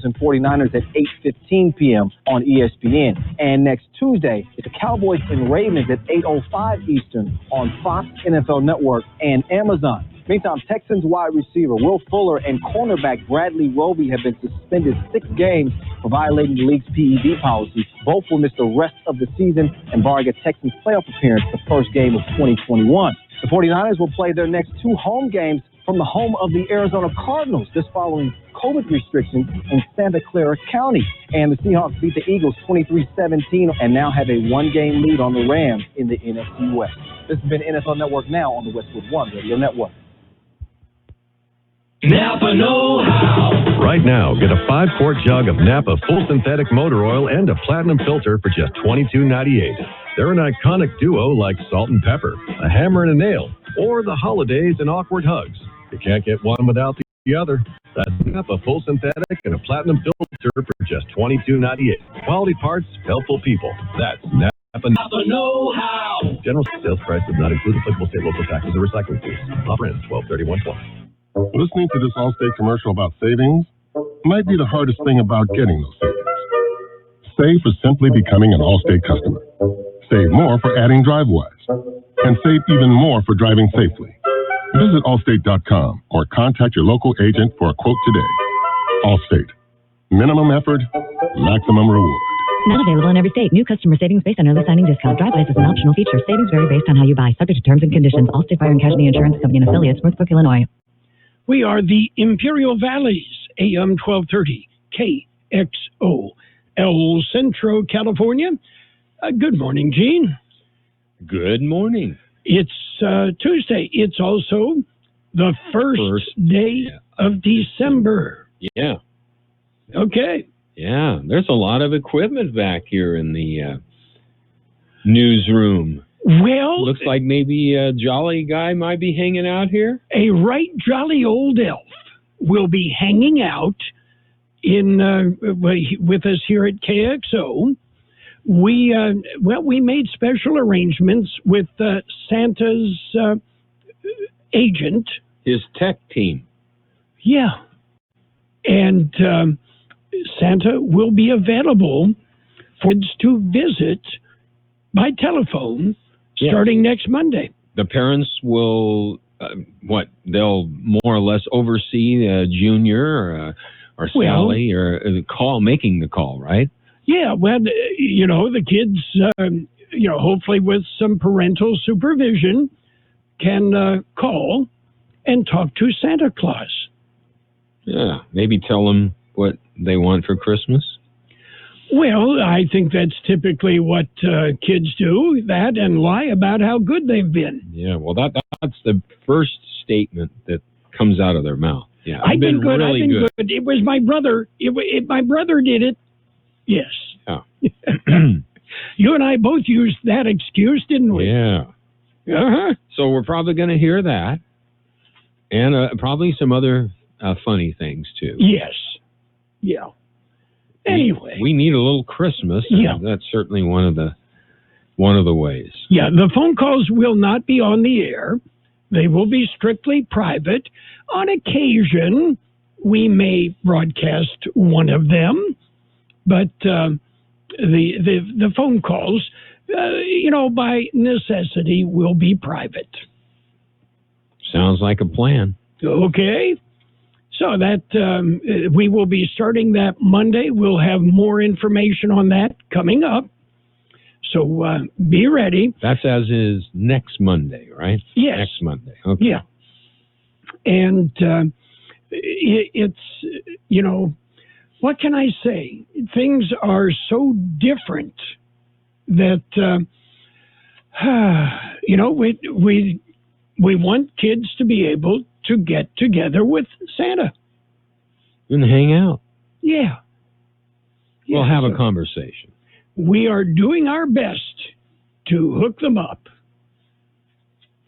and 49ers at 8:15 p.m. on ESPN. And next Tuesday, it's the Cowboys and Ravens at 8:05 Eastern on Fox, NFL Network, and Amazon. Meantime, Texans wide receiver Will Fuller and cornerback Bradley Roby have been suspended 6 games for violating the league's PED policy. Both will miss the rest of the season and barring a Texans playoff appearance the first game of 2021. The 49ers will play their next 2 home games from the home of the Arizona Cardinals, this following COVID restrictions in Santa Clara County. And the Seahawks beat the Eagles 23-17 and now have a 1-game lead on the Rams in the NFC West. This has been NFL Network Now on the Westwood One Radio Network. Napa know-how. Right now, get a 5-quart jug of Napa full synthetic motor oil and a platinum filter for just $22.98. They're an iconic duo like Salt and Pepper, a hammer and a nail, or the holidays and awkward hugs. You can't get one without the other. That's Napa full synthetic and a platinum filter for just $22.98. Quality parts, helpful people. That's Napa know-how. General sales price does not include applicable state, local taxes, or recycling fees. Offer ends 12/31/20. Listening to this Allstate commercial about savings might be the hardest thing about getting those savings. Save for simply becoming an Allstate customer. Save more for adding DriveWise. And save even more for driving safely. Visit Allstate.com or contact your local agent for a quote today. Allstate. Minimum effort, maximum reward. Not available in every state. New customer savings based on early signing discount. DriveWise is an optional feature. Savings vary based on how you buy. Subject to terms and conditions. Allstate Fire and Casualty Insurance Company and Affiliates, Northbrook, Illinois. We are the Imperial Valleys, AM 1230, KXO, El Centro, California. Good morning, Gene. Good morning. It's Tuesday. It's also the first day of December. Yeah. Okay. Yeah, there's a lot of equipment back here in the newsroom. Well, looks like maybe a jolly guy might be hanging out here. A right jolly old elf will be hanging out in with us here at KXO. We made special arrangements with Santa's agent, his tech team. Yeah, and Santa will be available for kids to visit by telephone. Yes. Starting next Monday. The parents will, they'll more or less oversee Junior or Sally or making the call, right? Yeah, well, the kids, hopefully with some parental supervision, can call and talk to Santa Claus. Yeah, maybe tell them what they want for Christmas. Well, I think that's typically what kids do, that and lie about how good they've been. Yeah, well, that's the first statement that comes out of their mouth. Yeah, I've been good. Really I've been good. It was my brother. My brother did it. Yes. Oh. You and I both used that excuse, didn't we? Yeah. Uh-huh. So we're probably going to hear that, and probably some other funny things too. Yes. Yeah. Anyway, we need a little Christmas. Yeah, that's certainly one of the ways. Yeah, the phone calls will not be on the air. They will be strictly private. On occasion, we may broadcast one of them, but the phone calls, by necessity, will be private. Sounds like a plan. Okay. So that we will be starting that Monday. We'll have more information on that coming up. So be ready. That's as is next Monday, right? Yes. Next Monday. Okay. Yeah. And it's, what can I say? Things are so different that, we want kids to be able to get together with Santa. And hang out. Yeah. We'll have a conversation. We are doing our best to hook them up.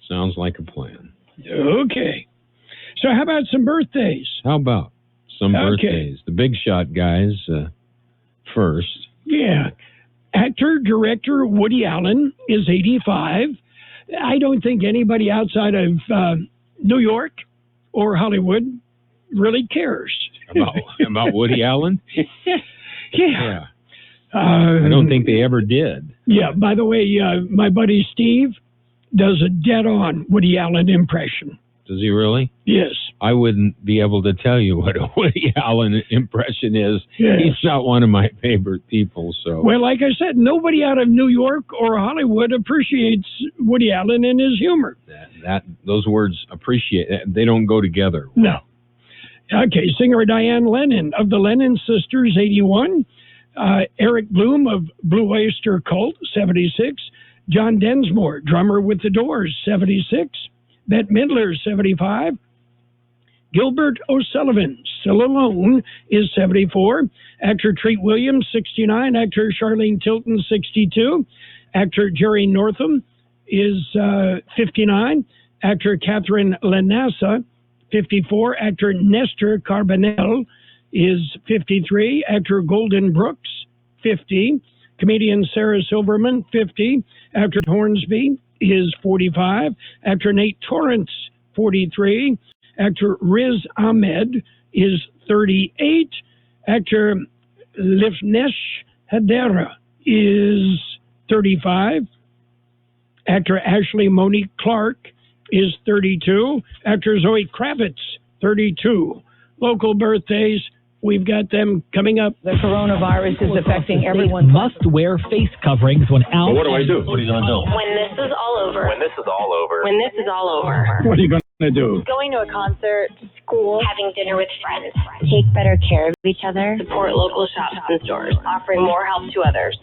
Sounds like a plan. Okay. So how about some birthdays? How about some birthdays? The big shot guys first. Yeah. Actor, director Woody Allen is 85. I don't think anybody outside of New York or Hollywood really cares. About Woody Allen? Yeah. I don't think they ever did. Yeah, by the way, my buddy Steve does a dead-on Woody Allen impression. Does he really? Yes. I wouldn't be able to tell you what a Woody Allen impression is. Yes. He's not one of my favorite people. So. Well, like I said, nobody out of New York or Hollywood appreciates Woody Allen and his humor. Those words appreciate, they don't go together. No. Okay, singer Diane Lennon of the Lennon Sisters, 81. Eric Bloom of Blue Oyster Cult, 76. John Densmore, drummer with The Doors, 76. Bette Midler, 75. Gilbert O'Sullivan, still alone, is 74. Actor Treat Williams, 69. Actor Charlene Tilton, 62. Actor Jerry Northam is 59. Actor Catherine Lanassa, 54. Actor Nestor Carbonell is 53. Actor Golden Brooks, 50. Comedian Sarah Silverman, 50. Actor Hornsby is 45. Actor Nate Torrance, 43. Actor Riz Ahmed is 38. Actor Lifnesh Hadera is 35. Actor Ashley Monique Clark is 32. Actor Zoe Kravitz, 32. Local birthdays, we've got them coming up. The coronavirus is affecting everyone. Must wear face coverings when out. Well, what do I do? What are you going to do? When this is all over. When this is all over. When this is all over. What are you going to do? Going to a concert, school, having dinner with friends. Take better care of each other. Support local shops and stores. Offering more help to others.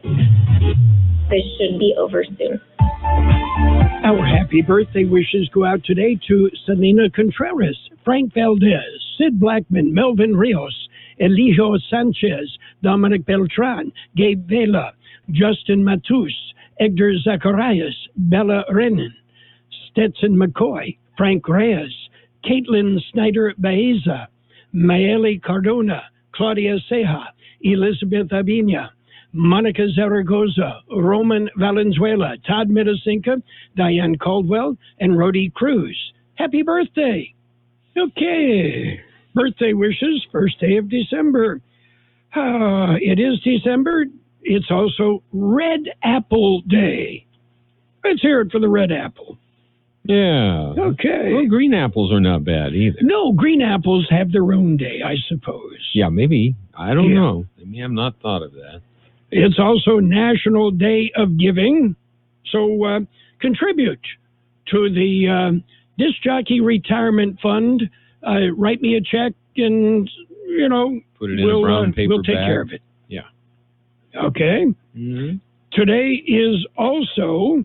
This should be over soon. Our happy birthday wishes go out today to Selena Contreras, Frank Valdez, Sid Blackman, Melvin Rios, Elijo Sanchez, Dominic Beltran, Gabe Vela, Justin Matus, Edgar Zacharias, Bella Renan, Stetson McCoy, Frank Reyes, Caitlin Snyder Baeza, Maeli Cardona, Claudia Ceja, Elizabeth Abina, Monica Zaragoza, Roman Valenzuela, Todd Metasinka, Diane Caldwell, and Rhodey Cruz. Happy birthday! Okay, birthday wishes, first day of December. It is December. It's also Red Apple Day. Let's hear it for the Red Apple. Yeah. Okay. Well, green apples are not bad either. No, green apples have their own day, I suppose. Yeah, maybe. I don't know. I may have not thought of that. It's also National Day of Giving, so contribute to the Disc Jockey Retirement Fund. Write me a check and, put it in a brown paper we'll take bag. care of it. Yeah. Okay. Mm-hmm. Today is also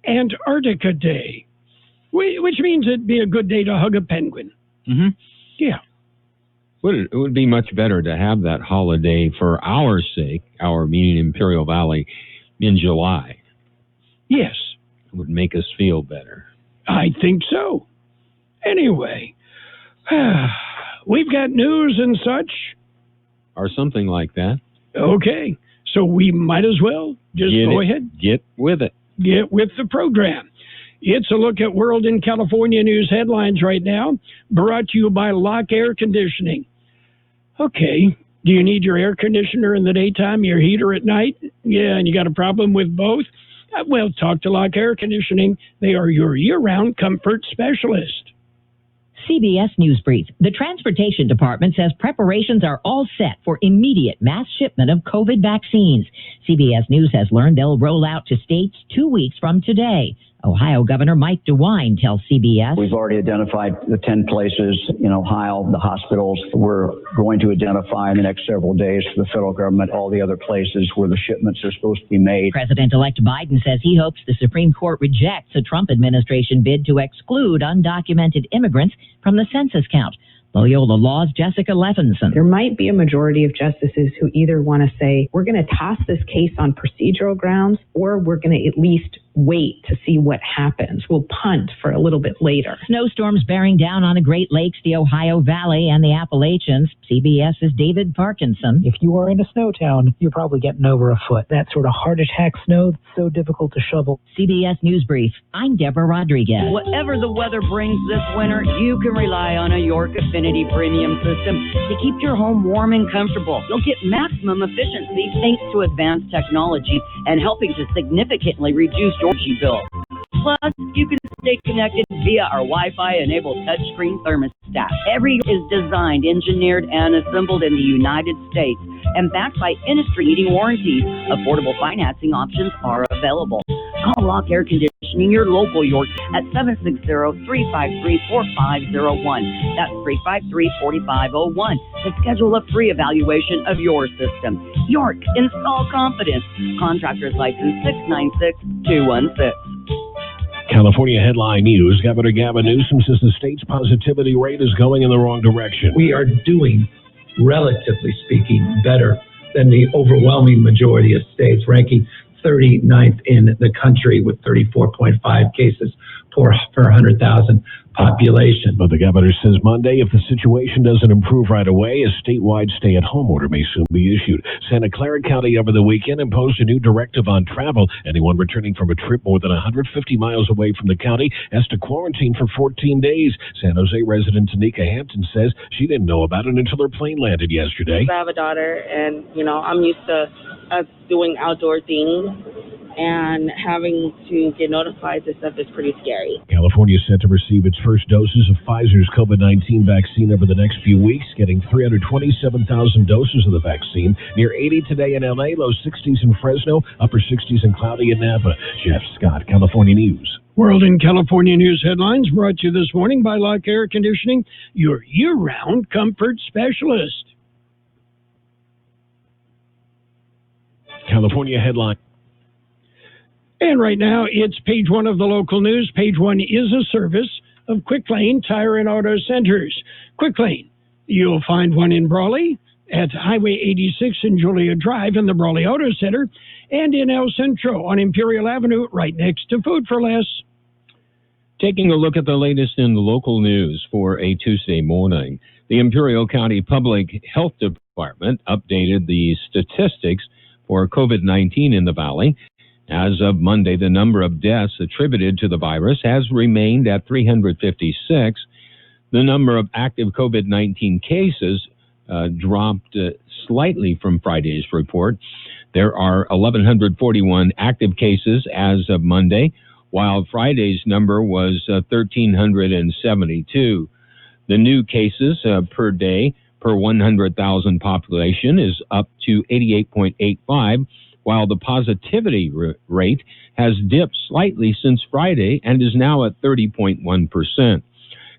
Antarctica Day, which means it'd be a good day to hug a penguin. Mm-hmm. Yeah. It would be much better to have that holiday for our sake, our meaning Imperial Valley, in July. Yes. It would make us feel better. I think so. Anyway, we've got news and such. Or something like that. Okay. So we might as well just go ahead. Get with it. Get with the program. It's a look at World in California news headlines right now, brought to you by Lock Air Conditioning. Okay, do you need your air conditioner in the daytime, your heater at night? Yeah, and you got a problem with both? Well, talk to Lock Air Conditioning. They are your year-round comfort specialist. CBS News Brief. The Transportation Department says preparations are all set for immediate mass shipment of COVID vaccines. CBS News has learned they'll roll out to states 2 weeks from today. Ohio Governor Mike DeWine tells CBS. We've already identified the 10 places in Ohio, the hospitals. We're going to identify in the next several days for the federal government all the other places where the shipments are supposed to be made. President-elect Biden says he hopes the Supreme Court rejects a Trump administration bid to exclude undocumented immigrants from the census count. Loyola Law's Jessica Levinson. There might be a majority of justices who either want to say, we're going to toss this case on procedural grounds, or we're going to at least wait to see what happens. We'll punt for a little bit later. Snowstorms bearing down on the Great Lakes, the Ohio Valley, and the Appalachians. CBS's David Parkinson. If you are in a snow town, you're probably getting over a foot. That sort of heart attack snow that's so difficult to shovel. CBS News Brief. I'm Deborah Rodriguez. Whatever the weather brings this winter, you can rely on a York Affinity Premium system to keep your home warm and comfortable. You'll get maximum efficiency thanks to advanced technology and helping to significantly reduce your energy bill. Plus, you can stay connected via our Wi-Fi-enabled touchscreen thermostat. Every is designed, engineered, and assembled in the United States and backed by industry-leading warranties. Affordable financing options are available. Call Lock Air Conditioning, your local York, at 760-353-4501. That's 353-4501 to schedule a free evaluation of your system. York, install confidence. Contractor's license 696-216. California headline news. Governor Gavin Newsom says the state's positivity rate is going in the wrong direction. We are doing, relatively speaking, better than the overwhelming majority of states, ranking 39th in the country with 34.5 cases per 100,000 population. But the governor says Monday, if the situation doesn't improve right away, a statewide stay-at-home order may soon be issued. Santa Clara County over the weekend imposed a new directive on travel. Anyone returning from a trip more than 150 miles away from the county has to quarantine for 14 days. San Jose resident Tanika Hampton says she didn't know about it until her plane landed yesterday. I have a daughter, and, I'm used to us doing outdoor things, and having to get notified this stuff is pretty scary. California is set to receive its first doses of Pfizer's COVID-19 vaccine over the next few weeks, getting 327,000 doses of the vaccine. Near 80 today in LA, low 60s in Fresno, upper 60s and cloudy in Napa. Jeff Scott, California News. World in California News headlines brought to you this morning by Lock Air Conditioning, your year-round comfort specialist. California headline. And right now, it's page one of the local news. Page one is a service of Quick Lane Tire and Auto Centers. Quick Lane, you'll find one in Brawley at Highway 86 and Julia Drive in the Brawley Auto Center, and in El Centro on Imperial Avenue right next to Food for Less. Taking a look at the latest in the local news for a Tuesday morning, the Imperial County Public Health Department updated the statistics for COVID-19 in the Valley. As of Monday, the number of deaths attributed to the virus has remained at 356. The number of active COVID-19 cases dropped slightly from Friday's report. There are 1,141 active cases as of Monday, while Friday's number was 1,372. The new cases per day per 100,000 population is up to 88.85, while the positivity rate has dipped slightly since Friday and is now at 30.1%.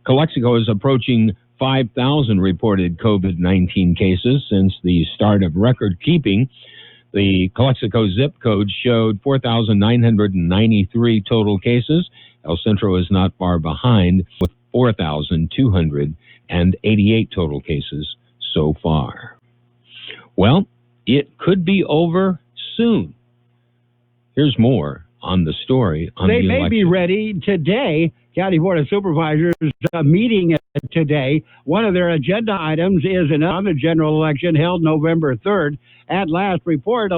Calexico is approaching 5,000 reported COVID-19 cases since the start of record keeping. The Calexico zip code showed 4,993 total cases. El Centro is not far behind with 4,288 total cases so far. Well, it could be over soon. Here's more on the story. They may be ready today. County Board of Supervisors meeting today. One of their agenda items is on the general election held November 3rd. At last report,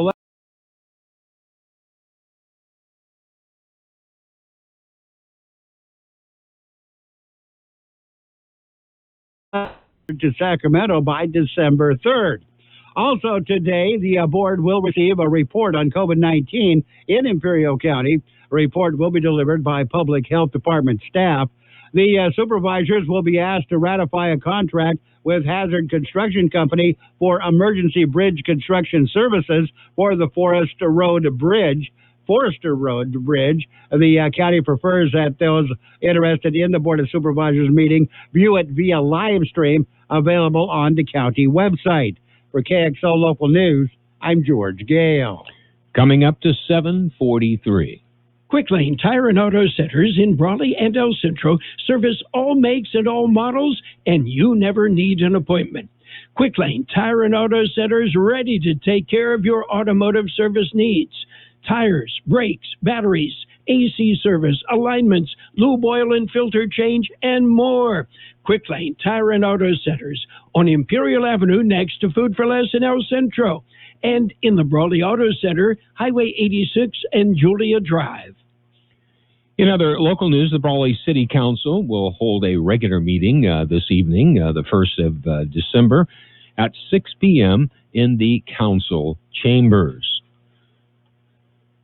to Sacramento by December 3rd. Also today, the board will receive a report on COVID-19 in Imperial County. A report will be delivered by Public Health Department staff. The supervisors will be asked to ratify a contract with Hazard Construction Company for emergency bridge construction services for the Forester Road Bridge. The county prefers that those interested in the Board of Supervisors meeting view it via live stream available on the county website. For KXO Local News, I'm George Gale. Coming up to 7:43. Quick Lane Tire and Auto Centers in Brawley and El Centro service all makes and all models, and you never need an appointment. Quick Lane Tire and Auto Centers ready to take care of your automotive service needs. Tires, brakes, batteries, AC service, alignments, lube oil and filter change, and more. Quick Lane Tire and Auto Centers on Imperial Avenue next to Food for Less in El Centro, and in the Brawley Auto Center, Highway 86 and Julia Drive. In other local news, the Brawley City Council will hold a regular meeting this evening, the 1st of December, at 6 p.m. in the council chambers.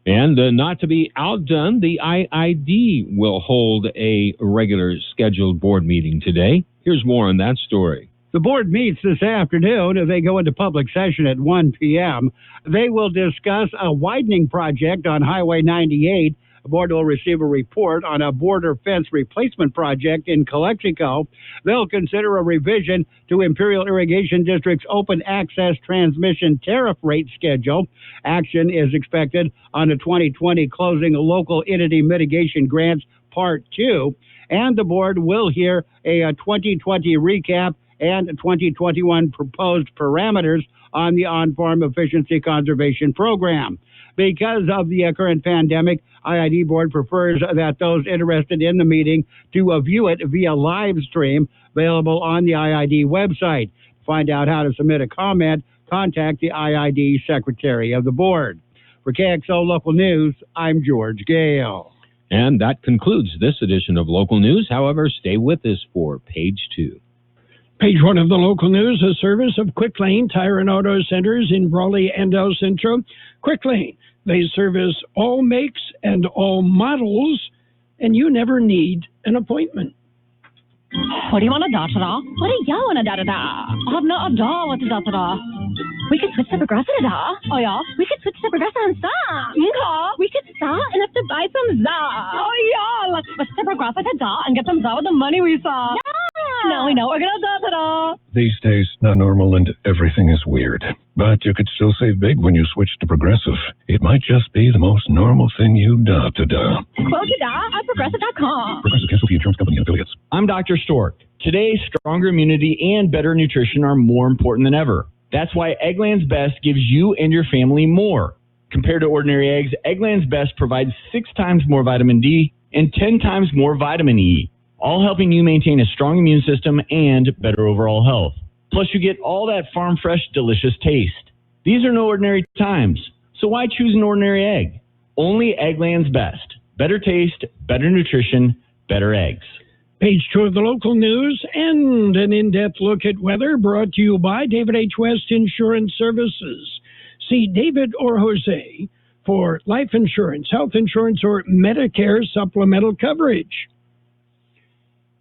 And not to be outdone, the IID will hold a regular scheduled board meeting today. Here's more on that story. The board meets this afternoon. They go into public session at 1 p.m. They will discuss a widening project on Highway 98. The board will receive a report on a border fence replacement project in Kxo. They'll consider a revision to Imperial Irrigation District's open access transmission tariff rate schedule. Action is expected on the 2020 Closing Local Entity Mitigation Grants Part 2. And the board will hear a 2020 recap and 2021 proposed parameters on the on-farm efficiency conservation program. Because of the current pandemic, IID board prefers that those interested in the meeting to view it via live stream available on the IID website. To find out how to submit a comment, contact the IID secretary of the board. For KXO Local News, I'm George Gale. And that concludes this edition of Local News. However, stay with us for Page 2. Page 1 of the local news, a service of Quick Lane Tire and Auto Centers in Brawley and El Centro. Quick Lane, they service all makes and all models, and you never need an appointment. What do you want to da-da-da? What do you want to da-da-da? I have no idea what to da-da-da. We could switch to Progressive da. Oh, yeah? We could switch to Progressive and stop. Okay. We could stop and have to buy some za. Oh, yeah. Let's switch to Progressive da and get some za with the money we saw. Yeah. Now we know we're going to da-da-da. These days, not normal and everything is weird. But you could still save big when you switch to Progressive. It might just be the most normal thing you da-da-da. Quote you da at Progressive.com. Progressive Casualty Insurance Company and Affiliates. I'm Dr. Stork. Today, stronger immunity and better nutrition are more important than ever. That's why Eggland's Best gives you and your family more. Compared to ordinary eggs, Eggland's Best provides 6 times more vitamin D and 10 times more vitamin E, all helping you maintain a strong immune system and better overall health. Plus, you get all that farm-fresh, delicious taste. These are no ordinary times, so why choose an ordinary egg? Only Eggland's Best. Better taste, better nutrition, better eggs. Page 2 of the local news and an in-depth look at weather brought to you by David H. West Insurance Services. See David or Jose for life insurance, health insurance, or Medicare supplemental coverage.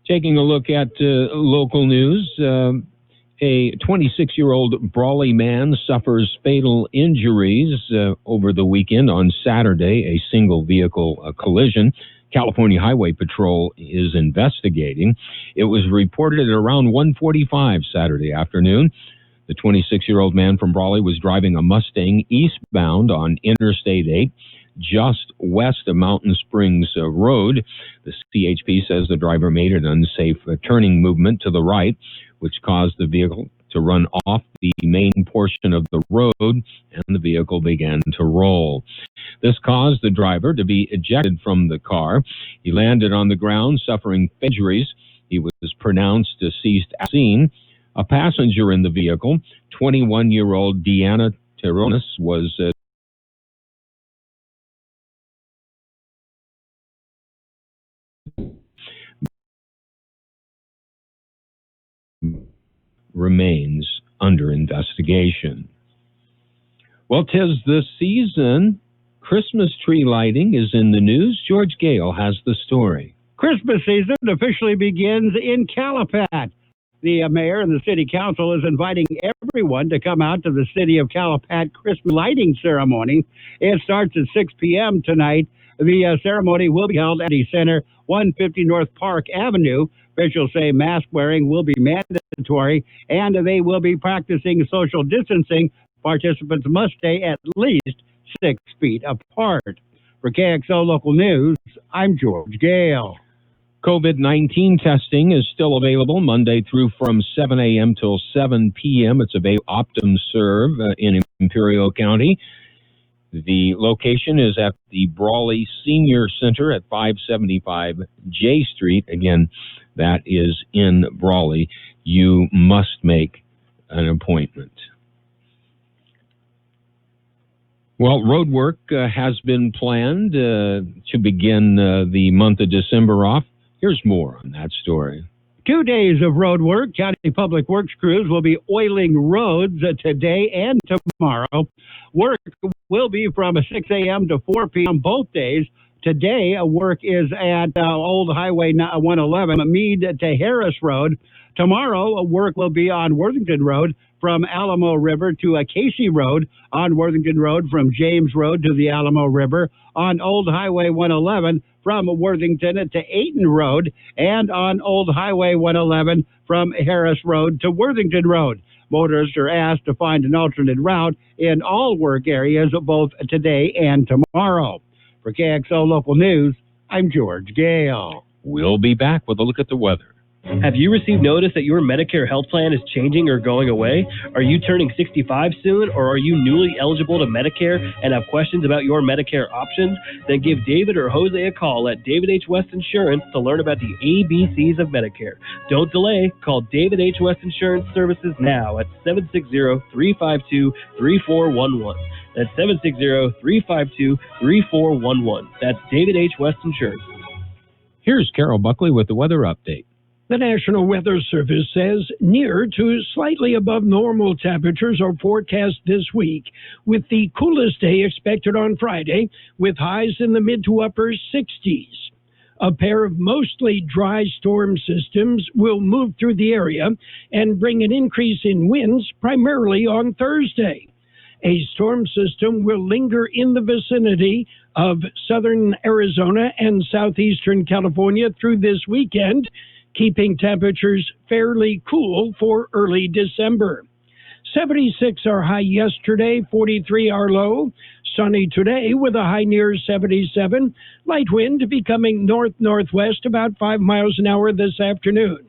Taking a look at local news, a 26-year-old Brawley man suffers fatal injuries over the weekend on Saturday, a single vehicle collision. California Highway Patrol is investigating. It was reported at around 1:45 Saturday afternoon. The 26-year-old man from Brawley was driving a Mustang eastbound on Interstate 8, just west of Mountain Springs Road. The CHP says the driver made an unsafe turning movement to the right, which caused the vehicle to run off the main portion of the road, and the vehicle began to roll. This caused the driver to be ejected from the car. He landed on the ground, suffering injuries. He was pronounced deceased at the scene. A passenger in the vehicle, 21-year-old Deanna Teronis, was remains under investigation. Well, 'tis the season. Christmas tree lighting is in the news. George Gale has the story. Christmas season officially begins in Calapat. The mayor and the city council is inviting everyone to come out to the City of Calapat Christmas lighting ceremony. It starts at 6 p.m. tonight. The ceremony will be held at the center, 150 North Park Avenue. Officials say mask wearing will be mandatory, and they will be practicing social distancing. Participants must stay at least 6 feet apart. For KXO Local News, I'm George Gale. COVID-19 testing is still available Monday through from 7 a.m. till 7 p.m. It's available Optum Serve in Imperial County. The location is at the Brawley Senior Center at 575 J Street. Again, that is in Brawley. You must make an appointment. Well, road work has been planned to begin the month of December off. Here's more on that story. 2 days of road work. County Public Works crews will be oiling roads today and tomorrow. Work will be from 6 a.m. to 4 p.m. both days. Today, work is at Old Highway 111, Meade to Harris Road. Tomorrow, work will be on Worthington Road from Alamo River to Casey Road, on Worthington Road from James Road to the Alamo River, on Old Highway 111 from Worthington to Ayton Road, and on Old Highway 111 from Harris Road to Worthington Road. Motorists are asked to find an alternate route in all work areas both today and tomorrow. For KXO Local News, I'm George Gale. We'll be back with a look at the weather. Have you received notice that your Medicare health plan is changing or going away? Are you turning 65 soon, or are you newly eligible to Medicare and have questions about your Medicare options? Then give David or Jose a call at David H. West Insurance to learn about the ABCs of Medicare. Don't delay. Call David H. West Insurance Services now at 760-352-3411. That's 760-352-3411. That's David H. West Insurance. Here's Carroll Buckley with the weather update. The National Weather Service says near to slightly above normal temperatures are forecast this week, with the coolest day expected on Friday, with highs in the mid to upper 60s. A pair of mostly dry storm systems will move through the area and bring an increase in winds primarily on Thursday. A storm system will linger in the vicinity of southern Arizona and southeastern California through this weekend, keeping temperatures fairly cool for early December. 76 our high yesterday, 43 our low. Sunny today with a high near 77. Light wind becoming north-northwest about 5 miles an hour this afternoon.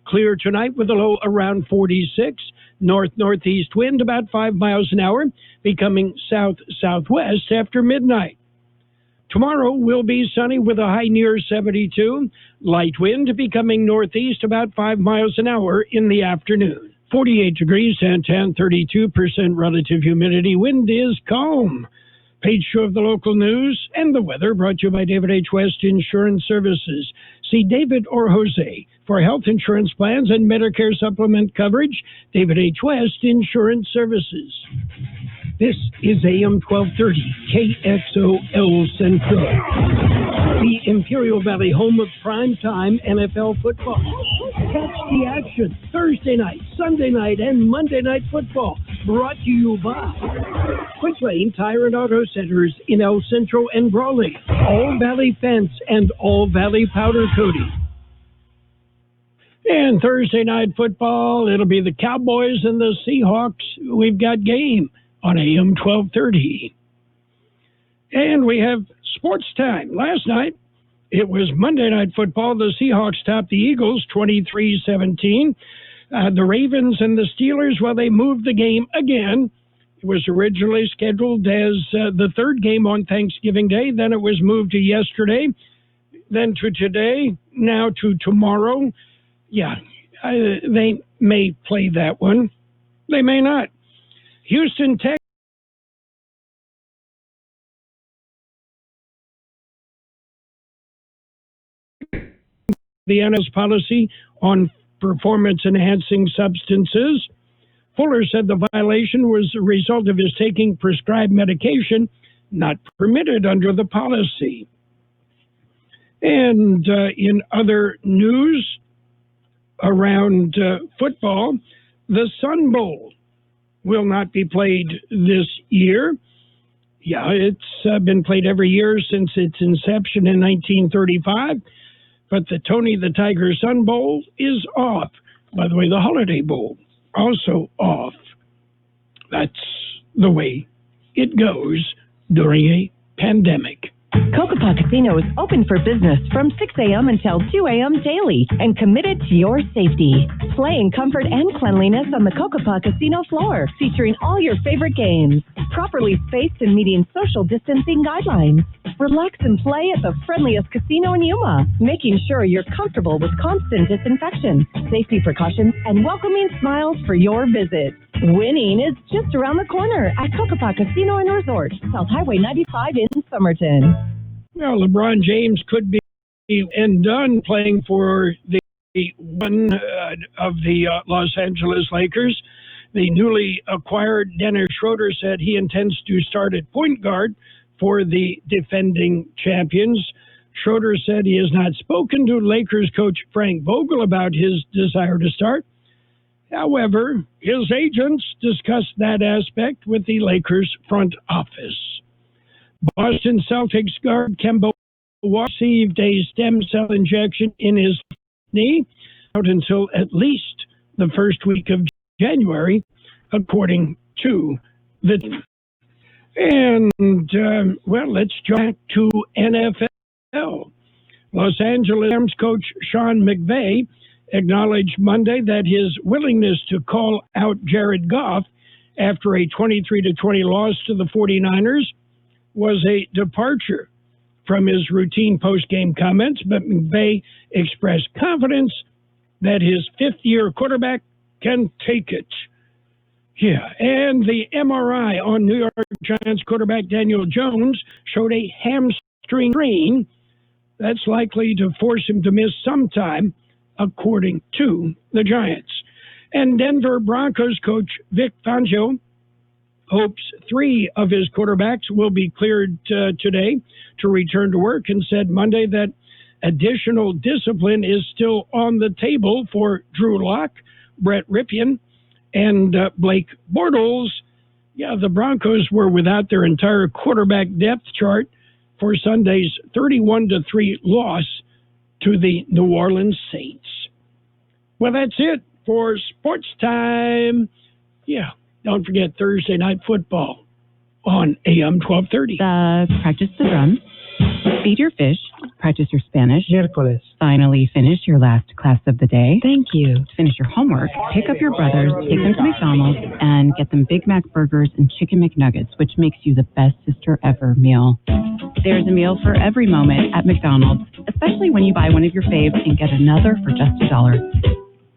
Clear tonight with a low around 46. North-northeast wind about 5 miles an hour, becoming south-southwest after midnight. Tomorrow will be sunny with a high near 72. Light wind becoming northeast about 5 miles an hour in the afternoon. 48 degrees, Santan, 32% relative humidity. Wind is calm. Page 2 of the local news and the weather brought to you by David H. West Insurance Services. See David or Jose for health insurance plans and Medicare supplement coverage. David H. West Insurance Services. This is AM 1230, KXO El Centro, the Imperial Valley home of primetime NFL football. Catch the action Thursday night, Sunday night, and Monday night football. Brought to you by Quick Lane Tire and Auto Centers in El Centro and Brawley, All Valley Fence, and All Valley Powder Coating. And Thursday night football, it'll be the Cowboys and the Seahawks. We've got game on AM 1230. And we have sports time. Last night, it was Monday Night Football. The Seahawks topped the Eagles 23-17. The Ravens and the Steelers, well, they moved the game again. It was originally scheduled as the third game on Thanksgiving Day. Then it was moved to yesterday, then to today, now to tomorrow. Yeah, they may play that one. They may not. Houston, Texas. The NS policy on performance-enhancing substances. Fuller said the violation was a result of his taking prescribed medication not permitted under the policy. And in other news around football, the Sun Bowl will not be played this year. Yeah, it's been played every year since its inception in 1935. But the Tony the Tiger Sun Bowl is off. By the way, the Holiday Bowl also off. That's the way it goes during a pandemic. Kokopah Casino is open for business from 6 a.m. until 2 a.m. daily and committed to your safety. Play in comfort and cleanliness on the Kokopah Casino floor, featuring all your favorite games. properly spaced and meeting social distancing guidelines. Relax and play at the friendliest casino in Yuma, making sure you're comfortable with constant disinfection, safety precautions, and welcoming smiles for your visit. Winning is just around the corner at Kokopah Casino and Resort, South Highway 95 in Somerton. Well, LeBron James could be and done playing for the one of the Los Angeles Lakers. The newly acquired Dennis Schroeder said he intends to start at point guard for the defending champions. Schroeder said he has not spoken to Lakers coach Frank Vogel about his desire to start. However, his agents discussed that aspect with the Lakers front office. Boston Celtics guard Kemba received a stem cell injection in his knee out until at least the first week of January, according to the team. And, well, let's jump back to NFL. Los Angeles Rams coach Sean McVay acknowledged Monday that his willingness to call out Jared Goff after a 23-20 loss to the 49ers was a departure from his routine post-game comments, but McVay expressed confidence that his fifth-year quarterback can take it. Yeah, and the MRI on New York Giants quarterback Daniel Jones showed a hamstring strain that's likely to force him to miss some time, according to the Giants. And Denver Broncos coach Vic Fangio hopes 3 of his quarterbacks will be cleared today to return to work, and said Monday that additional discipline is still on the table for Drew Lock, Brett Ripien, and Blake Bortles. Yeah, the Broncos were without their entire quarterback depth chart for Sunday's 31-3 loss to the New Orleans Saints. Well, that's it for Sports Time. Yeah, don't forget Thursday Night Football on AM 1230. Practice the drums, feed your fish, practice your Spanish. Miércoles. Finally finish your last class of the day. Thank you. Finish your homework, pick up your brothers, take them to McDonald's, and get them Big Mac burgers and Chicken McNuggets, which makes you the best sister ever meal. There's a meal for every moment at McDonald's, especially when you buy one of your faves and get another for just $1.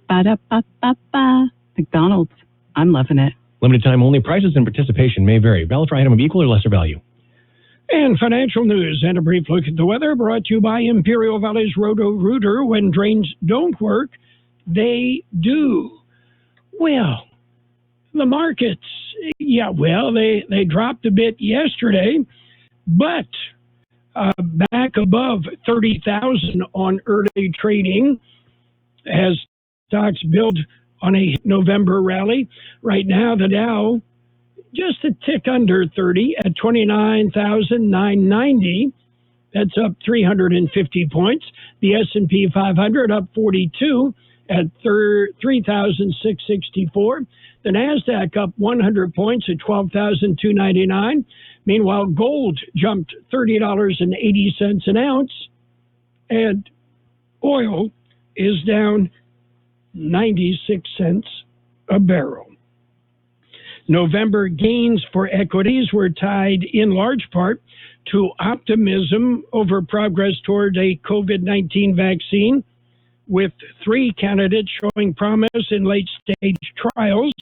Ba-da-ba-ba-ba. McDonald's. I'm loving it. Limited time only. Prices and participation may vary. Valid for item of equal or lesser value. And financial news and a brief look at the weather brought to you by Imperial Valley's Roto-Rooter. When drains don't work, they do. Well, the markets, they dropped a bit yesterday, but back above 30,000 on early trading as stocks build on a November rally. Right now, the Dow just a tick under 30 at 29,990. That's up 350 points. The S&P 500 up 42 at 3,664. The NASDAQ up 100 points at 12,299. Meanwhile, gold jumped $30.80 an ounce, and oil is down 96 cents a barrel. November gains for equities were tied in large part to optimism over progress toward a COVID-19 vaccine, with 3 candidates showing promise in late-stage trials,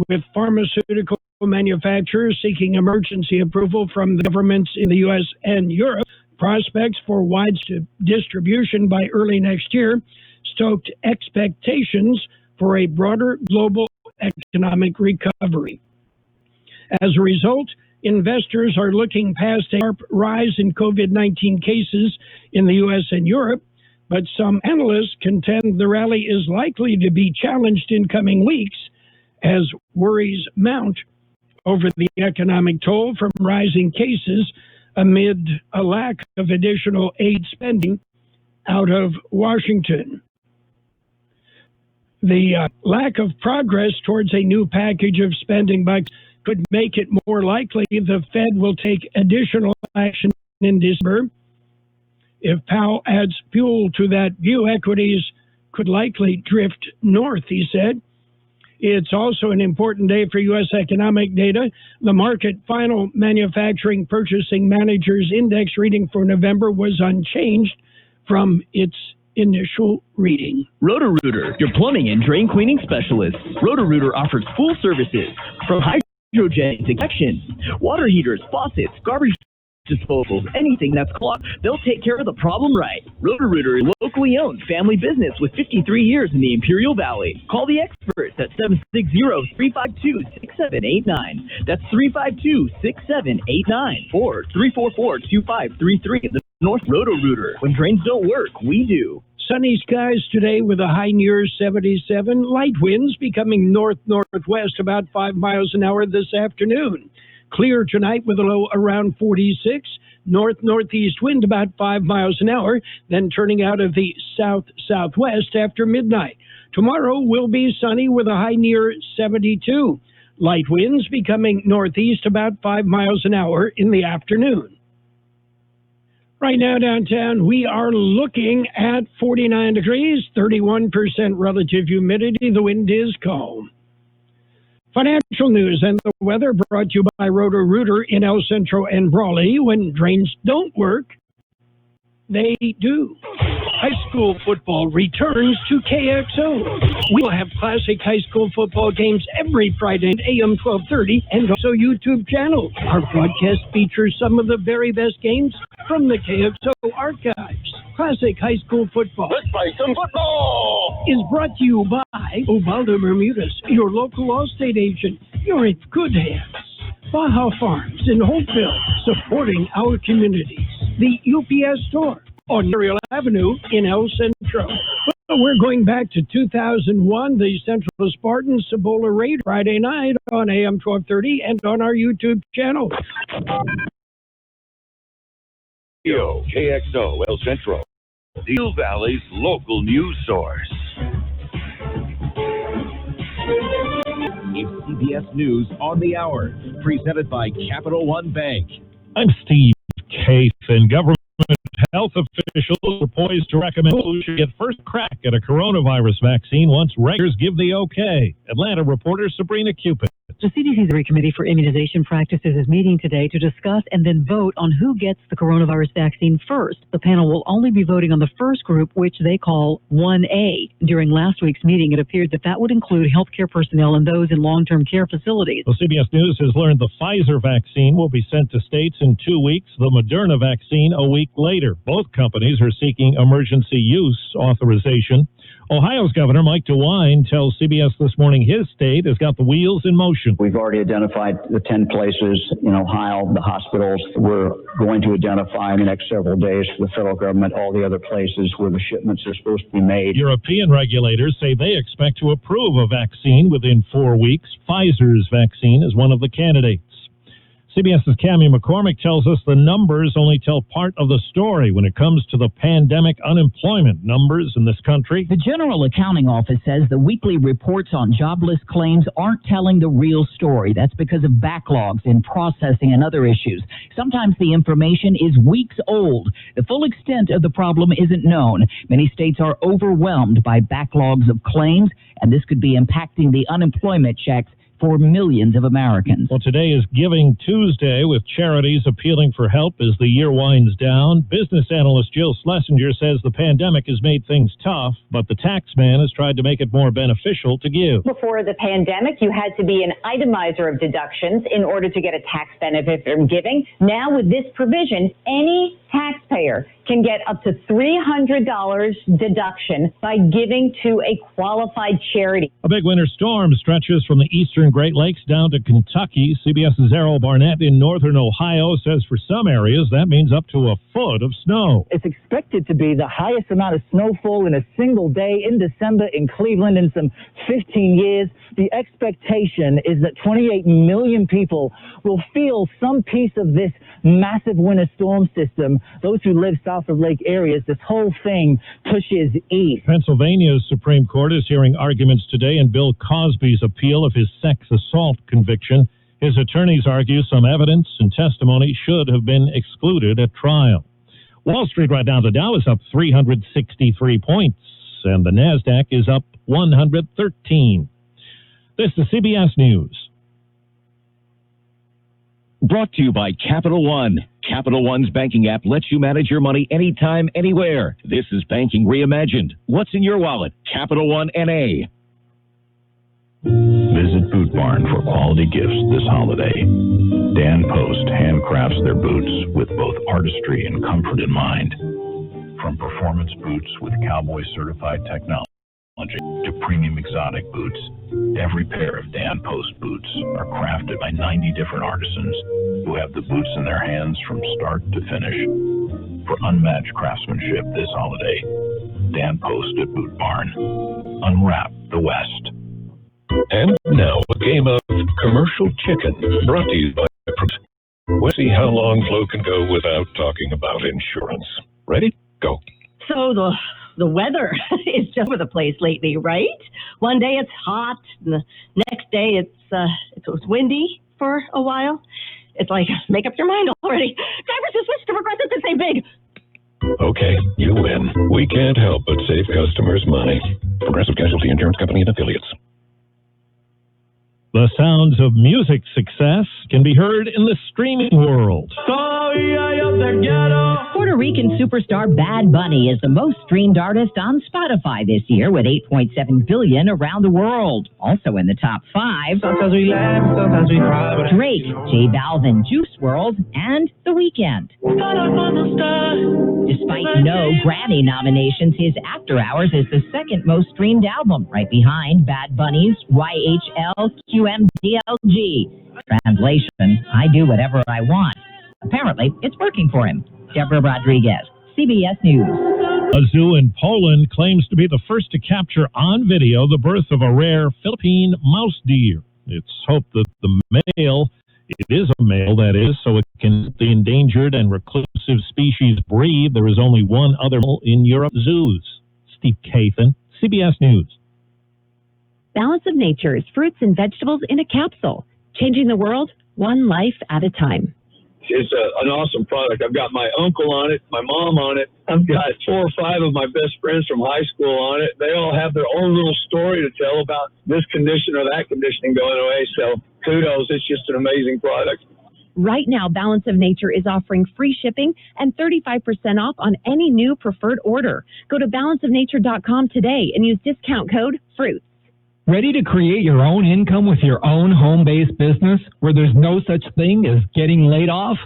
with pharmaceutical manufacturers seeking emergency approval from the governments in the U.S. and Europe. Prospects for wide distribution by early next year stoked expectations for a broader global economic recovery. As a result, investors are looking past a sharp rise in COVID-19 cases in the U.S. and Europe, but some analysts contend the rally is likely to be challenged in coming weeks as worries mount over the economic toll from rising cases amid a lack of additional aid spending out of Washington. The lack of progress towards a new package of spending could make it more likely the Fed will take additional action in December. If Powell adds fuel to that view, equities could likely drift north, he said. It's also an important day for U.S. economic data. The market final manufacturing purchasing managers index reading for November was unchanged from its initial reading. Roto-Rooter, your plumbing and drain cleaning specialist. Roto-Rooter offers full services from hydrogen to collection, water heaters, faucets, garbage disposals, anything that's clogged, they'll take care of the problem right. Roto-Rooter is locally owned family business with 53 years in the Imperial Valley. Call the experts at 760-352-6789. That's 352-6789 or 344-2533. The North Roto-Rooter. When drains don't work, we do. Sunny skies today with a high near 77. Light winds becoming north-northwest about 5 miles an hour this afternoon. Clear tonight with a low around 46. North-northeast wind about 5 miles an hour, then turning out of the south-southwest after midnight. Tomorrow will be sunny with a high near 72. Light winds becoming northeast about 5 miles an hour in the afternoon. Right now downtown, we are looking at 49 degrees, 31% relative humidity. The wind is calm. Financial news and the weather brought to you by Roto-Rooter in El Centro and Brawley. When drains don't work, they do. High school football returns to KXO. We'll have classic high school football games every Friday at AM 1230 and also YouTube channel. Our broadcast features some of the very best games from the KXO archives. Classic high school football. Let's play some football! Is brought to you by Ubaldo Bermudez, your local Allstate agent. You're in good hands. Baja Farms in Holtville, supporting our communities. The UPS store on Ariel Avenue in El Centro. Well, we're going back to 2001, the Central Spartans Cibola Raid Friday night on AM 1230 and on our YouTube channel. KXO El Centro, Deal Valley's local news source. It's CBS News on the Hour, presented by Capital One Bank. I'm Steve Case, and government health officials are poised to recommend who should get first crack at a coronavirus vaccine once regulators give the okay. Atlanta reporter Sabrina Cupid. The CDC's Committee for Immunization Practices is meeting today to discuss and then vote on who gets the coronavirus vaccine first. The panel will only be voting on the first group, which they call 1A. During last week's meeting, it appeared that would include healthcare personnel and those in long-term care facilities. Well, CBS News has learned the Pfizer vaccine will be sent to states in 2 weeks, the Moderna vaccine a week later. Both companies are seeking emergency use authorization. Ohio's Governor Mike DeWine tells CBS this morning his state has got the wheels in motion. We've already identified the 10 places in Ohio, the hospitals. We're going to identify in the next several days for the federal government all the other places where the shipments are supposed to be made. European regulators say they expect to approve a vaccine within 4 weeks. Pfizer's vaccine is one of the candidates. CBS's Cammie McCormick tells us the numbers only tell part of the story when it comes to the pandemic unemployment numbers in this country. The General Accounting Office says the weekly reports on jobless claims aren't telling the real story. That's because of backlogs in processing and other issues. Sometimes the information is weeks old. The full extent of the problem isn't known. Many states are overwhelmed by backlogs of claims, and this could be impacting the unemployment checks for millions of Americans. Well, today is Giving Tuesday, with charities appealing for help as the year winds down. Business analyst Jill Schlesinger says the pandemic has made things tough, but the tax man has tried to make it more beneficial to give. Before the pandemic, you had to be an itemizer of deductions in order to get a tax benefit from giving. Now, with this provision, any taxpayer can get up to $300 deduction by giving to a qualified charity. A big winter storm stretches from the eastern Great Lakes down to Kentucky. CBS's Errol Barnett in northern Ohio says for some areas that means up to a foot of snow. It's expected to be the highest amount of snowfall in a single day in December in Cleveland in some 15 years. The expectation is that 28 million people will feel some piece of this massive winter storm system. Those who live south of lake areas, this whole thing pushes east. Pennsylvania's Supreme Court is hearing arguments today in Bill Cosby's appeal of his sex assault conviction. His attorneys argue some evidence and testimony should have been excluded at trial. Wall Street right now, the Dow is up 363 points, and the NASDAQ is up 113. This is CBS News. Brought to you by Capital One. Capital One's banking app lets you manage your money anytime, anywhere. This is banking reimagined. What's in your wallet? Capital One NA. Visit Boot Barn for quality gifts this holiday. Dan Post handcrafts their boots with both artistry and comfort in mind. From performance boots with cowboy certified technology to premium exotic boots, every pair of Dan Post boots are crafted by 90 different artisans who have the boots in their hands from start to finish. For unmatched craftsmanship this holiday, Dan Post at Boot Barn. Unwrap the West. And now a game of commercial chicken brought to you by We'll see how long Flo can go without talking about insurance. Ready? Go. So the weather is just over the place lately, right? One day it's hot, and the next day it was windy for a while. It's like, make up your mind already. Drivers who switch to Progressive could save big. Okay, you win. We can't help but save customers money. Progressive Casualty Insurance Company and Affiliates. The sounds of music success can be heard in the streaming world. Puerto Rican superstar Bad Bunny is the most streamed artist on Spotify this year with 8.7 billion around the world. Also in the top 5, Drake, J Balvin, Juice WRLD, and The Weeknd. Despite no Grammy nominations, his After Hours is the second most streamed album, right behind Bad Bunny's YHL QMDLG. Translation, I do whatever I want. Apparently, it's working for him. Deborah Rodriguez, CBS News. A zoo in Poland claims to be the first to capture on video the birth of a rare Philippine mouse deer. It's hoped that the male, it is a male that is, so it can help the endangered and reclusive species breed. There is only one other in Europe zoos. Steve Kathan, CBS News. Balance of Nature's fruits and vegetables in a capsule, changing the world one life at a time. It's an awesome product. I've got my uncle on it, my mom on it. I've got 4 or 5 of my best friends from high school on it. They all have their own little story to tell about this condition or that condition going away. So kudos. It's just an amazing product. Right now, Balance of Nature is offering free shipping and 35% off on any new preferred order. Go to balanceofnature.com today and use discount code FRUITS. Ready to create your own income with your own home-based business where there's no such thing as getting laid off?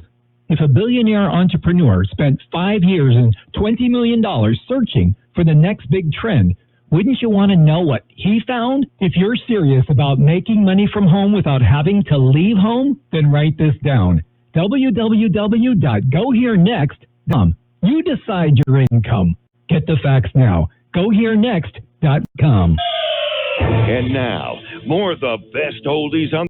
If a billionaire entrepreneur spent 5 years and $20 million searching for the next big trend, wouldn't you want to know what he found? If you're serious about making money from home without having to leave home, then write this down. www.goherenext.com. You decide your income. Get the facts now. GoHereNext.com. And now, more of the best oldies on